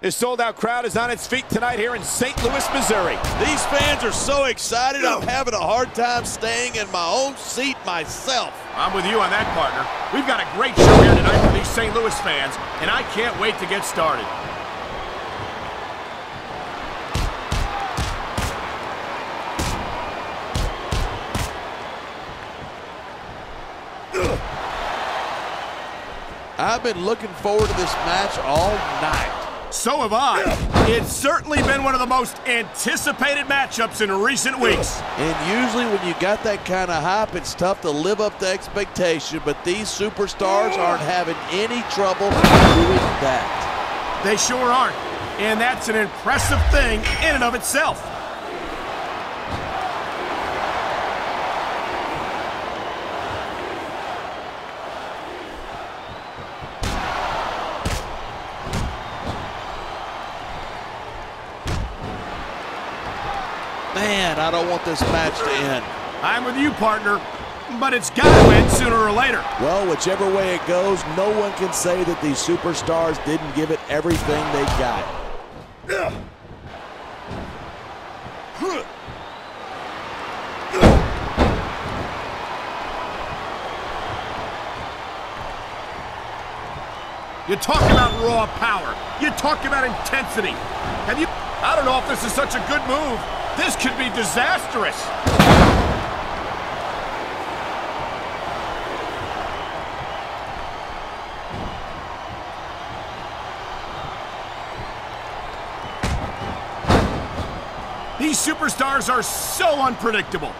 This sold-out crowd is on its feet tonight here in St. Louis, Missouri. These fans are so excited, I'm having a hard time staying in my own seat myself. I'm with you on that, partner. We've got a great show here tonight for these St. Louis fans, and I can't wait to get started. I've been looking forward to this match all night. So have I. It's certainly been one of the most anticipated matchups in recent weeks. And usually when you got that kind of hype, it's tough to live up to expectation, but these superstars aren't having any trouble doing that. They sure aren't, and that's an impressive thing in and of itself. Man, I don't want this match to end. I'm with you, partner, but it's got to end sooner or later. Well, whichever way it goes, no one can say that these superstars didn't give it everything they got. You talk about raw power. You talk about intensity. I don't know if this is such a good move. This could be disastrous. These superstars are so unpredictable.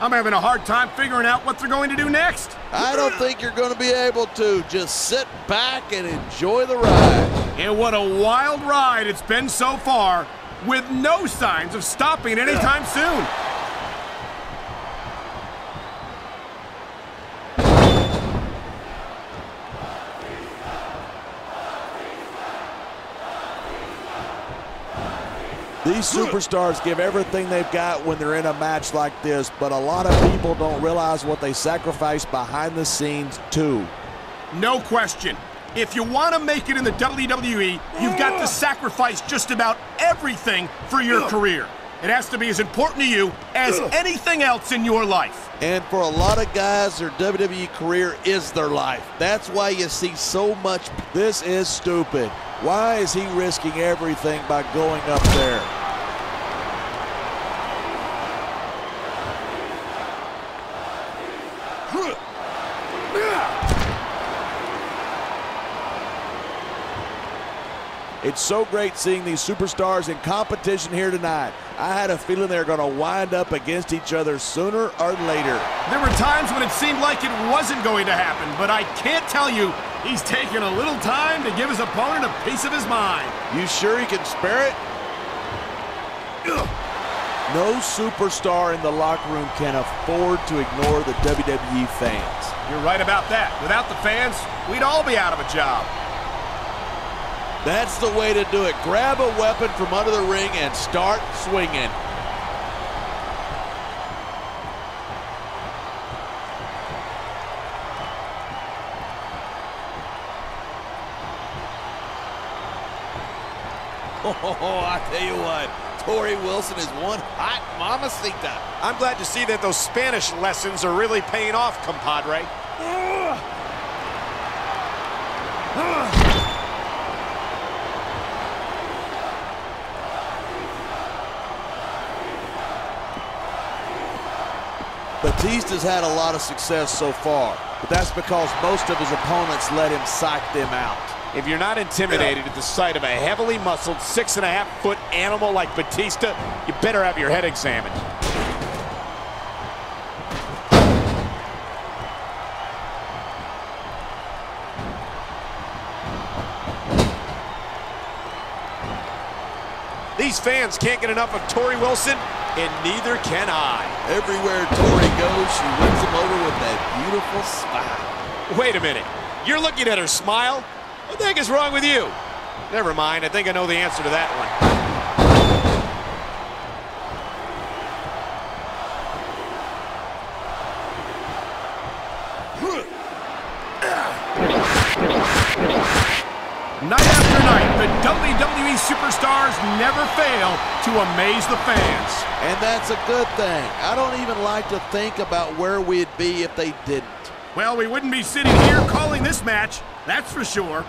I'm having a hard time figuring out what they're going to do next. I don't think you're going to be able to. Just sit back and enjoy the ride. And what a wild ride it's been so far, with no signs of stopping anytime soon. These superstars give everything they've got when they're in a match like this, but a lot of people don't realize what they sacrifice behind the scenes too. No question. If you want to make it in the WWE, you've got to sacrifice just about everything for your career. It has to be as important to you as anything else in your life. And for a lot of guys, their WWE career is their life. That's why you see so much. This is stupid. Why is he risking everything by going up there? It's so great seeing these superstars in competition here tonight. I had a feeling they were going to wind up against each other sooner or later. There were times when it seemed like it wasn't going to happen, but I can't tell you, he's taken a little time to give his opponent a piece of his mind. You sure he can spare it? No superstar in the locker room can afford to ignore the WWE fans. You're right about that. Without the fans, we'd all be out of a job. That's the way to do it. Grab a weapon from under the ring and start swinging. Oh, I tell you what, Torrie Wilson is one hot mamacita. I'm glad to see that those Spanish lessons are really paying off, compadre. Batista's had a lot of success so far, but that's because most of his opponents let him psych them out. If you're not intimidated at the sight of a heavily muscled 6.5-foot animal like Batista, you better have your head examined. These fans can't get enough of Torrie Wilson, and neither can I. Everywhere Torrie goes, she wins him over with that beautiful smile. Wait a minute. You're looking at her smile? What the heck is wrong with you? Never mind. I think I know the answer to that one. Night after night, The WWE superstars never fail to amaze the fans. And that's a good thing. I don't even like to think about where we'd be if they didn't. Well, we wouldn't be sitting here calling this match, that's for sure.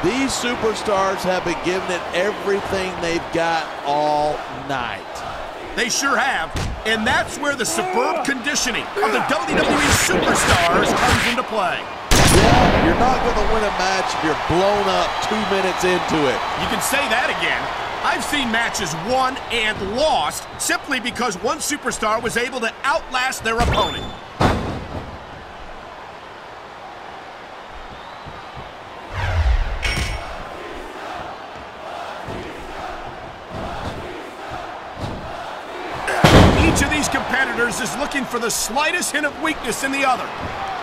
These superstars have been giving it everything they've got all night. They sure have, and that's where the superb conditioning of the WWE superstars comes into play. Yeah, you're not going to win a match if you're blown up 2 minutes into it. You can say that again. I've seen matches won and lost simply because one superstar was able to outlast their opponent. Each of these competitors is looking for the slightest hint of weakness in the other.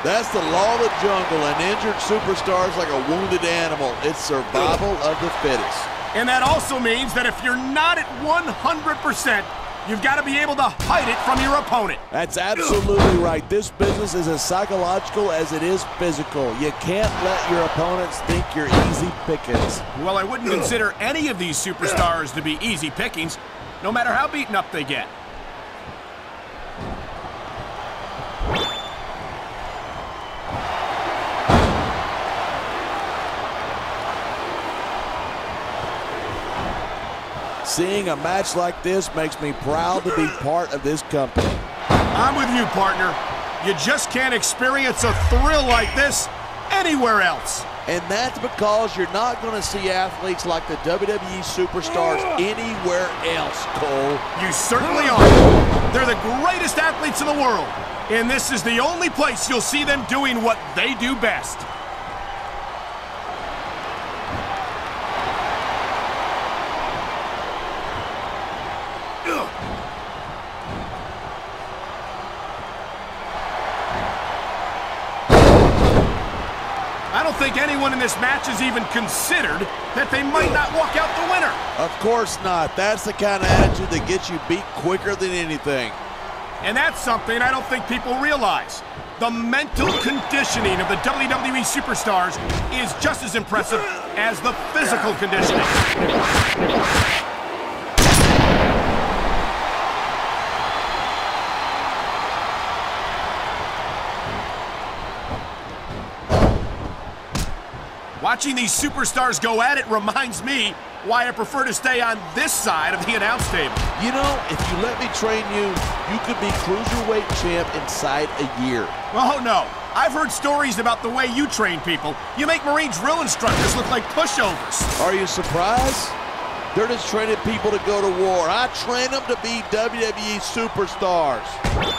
That's the law of the jungle, and injured superstars like a wounded animal. It's survival of the fittest. And that also means that if you're not at 100%, you've got to be able to hide it from your opponent. That's absolutely right. This business is as psychological as it is physical. You can't let your opponents think you're easy pickings. Well, I wouldn't consider any of these superstars to be easy pickings, no matter how beaten up they get. Seeing a match like this makes me proud to be part of this company. I'm with you, partner. You just can't experience a thrill like this anywhere else. And that's because you're not going to see athletes like the WWE superstars anywhere else, Cole. You certainly are. They're the greatest athletes in the world. And this is the only place you'll see them doing what they do best. I don't think anyone in this match has even considered that they might not walk out the winner. Of course not. That's the kind of attitude that gets you beat quicker than anything. And that's something I don't think people realize. The mental conditioning of the WWE superstars is just as impressive as the physical conditioning. Watching these superstars go at it reminds me why I prefer to stay on this side of the announce table. You know, if you let me train you, you could be cruiserweight champ inside a year. Oh, no. I've heard stories about the way you train people. You make Marine drill instructors look like pushovers. Are you surprised? They're just training people to go to war. I train them to be WWE superstars.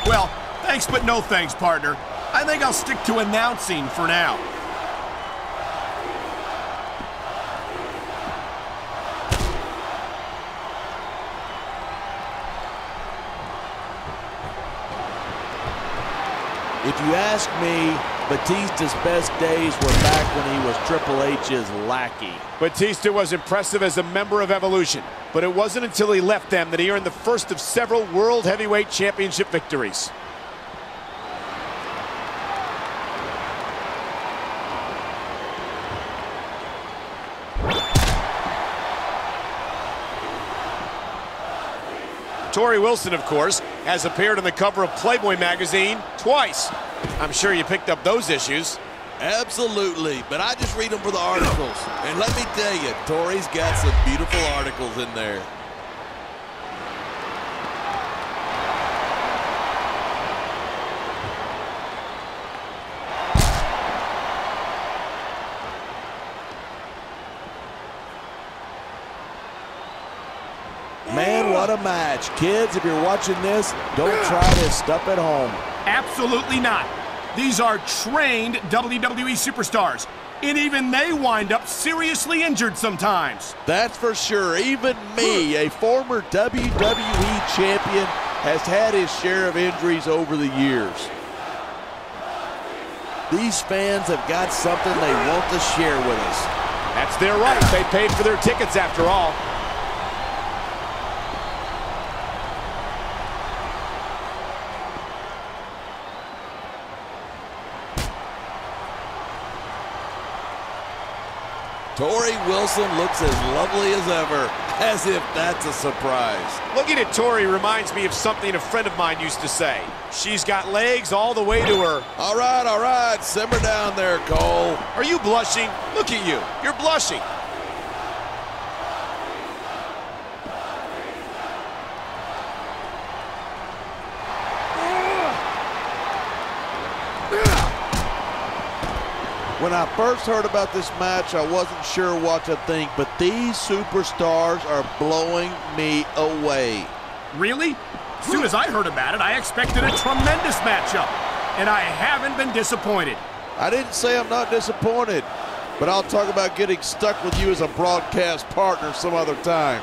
Well, thanks but no thanks, partner. I think I'll stick to announcing for now. If you ask me, Batista's best days were back when he was Triple H's lackey. Batista was impressive as a member of Evolution, but it wasn't until he left them that he earned the first of several World Heavyweight Championship victories. Torrie Wilson, of course, has appeared on the cover of Playboy magazine twice. I'm sure you picked up those issues. Absolutely, but I just read them for the articles. And let me tell you, Torrie's got some beautiful articles in there. Man, what a match. Kids, if you're watching this, don't try this stuff at home. Absolutely not. These are trained WWE superstars, and even they wind up seriously injured sometimes. That's for sure. Even me, a former WWE champion, has had his share of injuries over the years. These fans have got something they want to share with us. That's their right. They paid for their tickets after all. Torrie Wilson looks as lovely as ever, as if that's a surprise. Looking at Torrie reminds me of something a friend of mine used to say. She's got legs all the way to her. All right, simmer down there, Cole. Are you blushing? Look at you. You're blushing. When I first heard about this match, I wasn't sure what to think, but these superstars are blowing me away. Really? As soon as I heard about it, I expected a tremendous matchup, and I haven't been disappointed. I didn't say I'm not disappointed, but I'll talk about getting stuck with you as a broadcast partner some other time.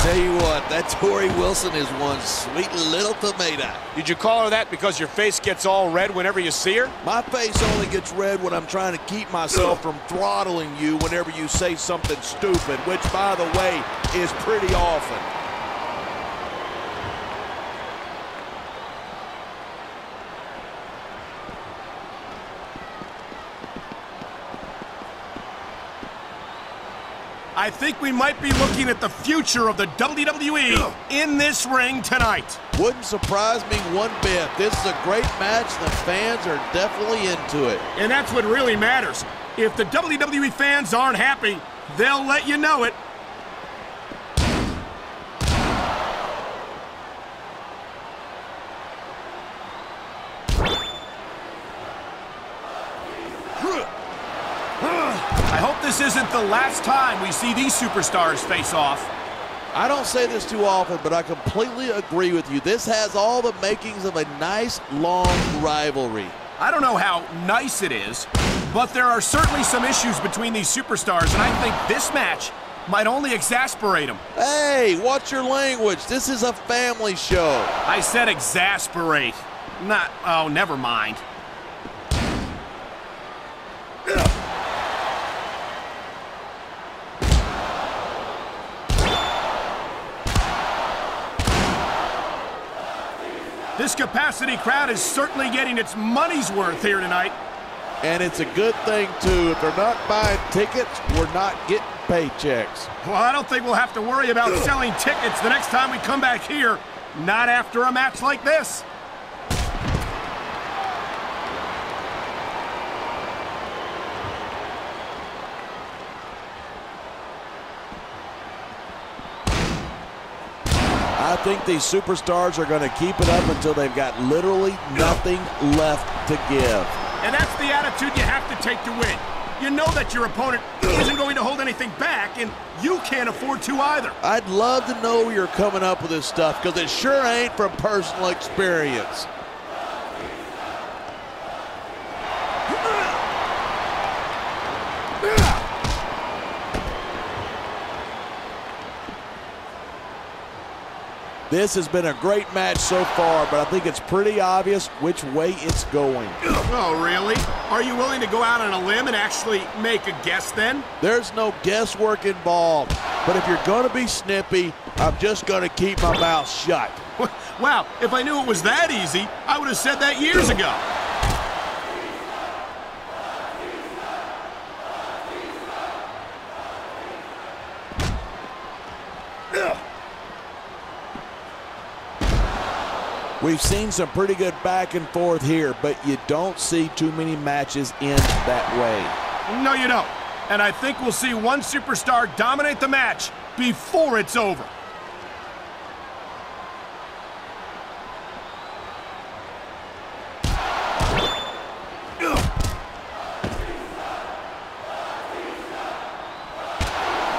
Tell you what, that Torrie Wilson is one sweet little tomato. Did you call her that because your face gets all red whenever you see her? My face only gets red when I'm trying to keep myself from throttling you whenever you say something stupid, which, by the way, is pretty often. I think we might be looking at the future of the WWE in this ring tonight. Wouldn't surprise me one bit. This is a great match. The fans are definitely into it. And that's what really matters. If the WWE fans aren't happy, they'll let you know it. I hope this isn't the last time we see these superstars face off. I don't say this too often, but I completely agree with you. This has all the makings of a nice, long rivalry. I don't know how nice it is, but there are certainly some issues between these superstars, and I think this match might only exasperate them. Hey, watch your language. This is a family show. I said exasperate. Not, oh, never mind. This capacity crowd is certainly getting its money's worth here tonight. And it's a good thing, too. If they're not buying tickets, we're not getting paychecks. Well, I don't think we'll have to worry about selling tickets the next time we come back here. Not after a match like this. I think these superstars are going to keep it up until they've got literally nothing left to give. And that's the attitude you have to take to win. You know that your opponent isn't going to hold anything back, and you can't afford to either. I'd love to know where you're coming up with this stuff, because it sure ain't from personal experience. This has been a great match so far, but I think it's pretty obvious which way it's going. Oh, really? Are you willing to go out on a limb and actually make a guess then? There's no guesswork involved, but if you're going to be snippy, I'm just going to keep my mouth shut. Wow, if I knew it was that easy, I would have said that years ago. We've seen some pretty good back and forth here, but you don't see too many matches end that way. No, you don't. And I think we'll see one superstar dominate the match before it's over.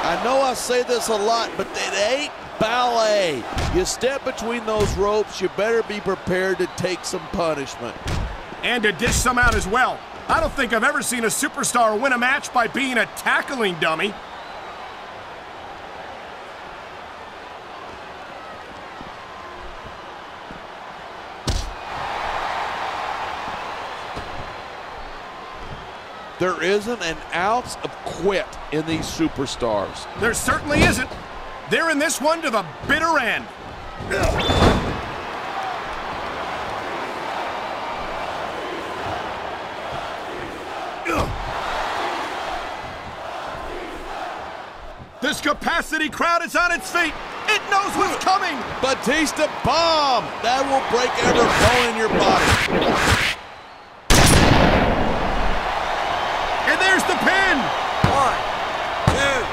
I know I say this a lot, but it ain't ballet. You step between those ropes, you better be prepared to take some punishment. And to dish some out as well. I don't think I've ever seen a superstar win a match by being a tackling dummy. There isn't an ounce of quit in these superstars. There certainly isn't. They're in this one to the bitter end. This capacity crowd is on its feet. It knows what's coming. Batista bomb. That will break every bone in your body. And there's the pin. 1, 2,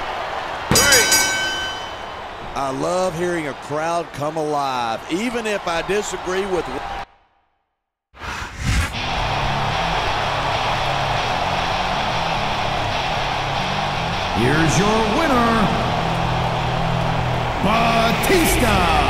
3. I love hearing a crowd come alive, even if I disagree with. Here's your winner, Batista.